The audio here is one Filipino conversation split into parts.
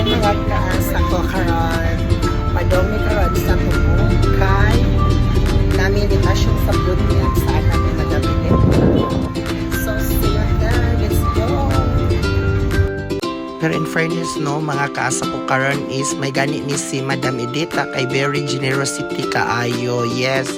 mga kaasa ko karon. Padong karon sa tubong kay namin invitation sa bunyag sa anak ni Madam Edeta. So see you there. Let's go. Pero in fairness no, mga kaasa ko karon is may gani ni si Madam Edeta kay very generosity kaayo. Yes.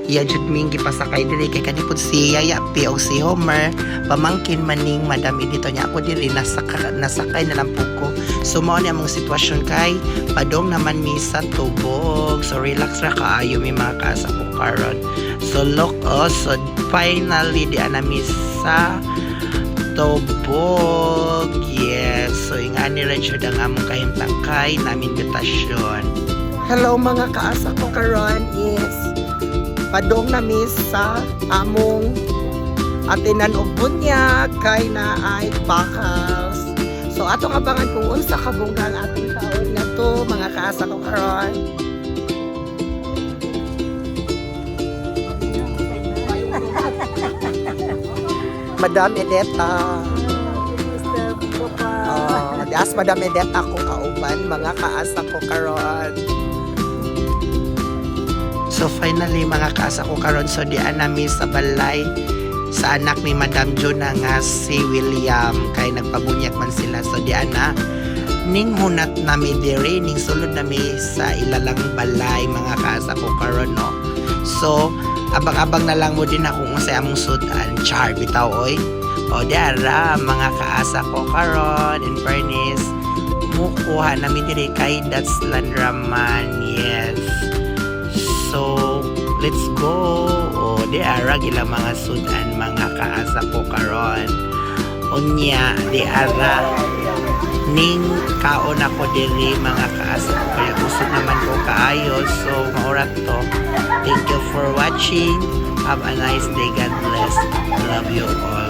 Iya jud mingi pasakay diri kay kanipod si Yaya P o si Homer pamangkin maning Madam Edita niya ako diri nasakay na lang po ko. So mao ni among sitwasyon kay padong naman mi sa tubog. So relax ra kaayo mi mga kaasa ko karon. So look so finally di anami sa tubog. Yes. So ingani ra jud ang among kahimtang kay namin invitation. Hello mga kaasa ko karon is padong na miss sa among atinan og bunyag kay na ay bakals. So atong abangan kung unsa kabungga ang ating taon nga to mga kaasa ko karon. Madam Edeta. As Madam Edeta ko kauban mga kaasa ko karon. So finally mga kaasa ko karon so di anami sa balay sa anak ni Madam Jona nga si William kay nagpabunyag man sila so di ana ning hunat nami diri ning sulod nami sa ilalang balay mga kaasa ko karon no. So abang-abang na lang mo din ako kung sa among sudan char bitaw oy. O diara mga kaasa ko karon in fairness mukuha nami diri kay That's Landraman. Yes. So, let's go. O, di ara gila mga sudan mga kaasa ko karon. Unya, di ara ning kaon ako diri mga kaasa ko kaya gusto naman ko kaayo. So, maurat to. Thank you for watching. Have a nice day. God bless. Love you all.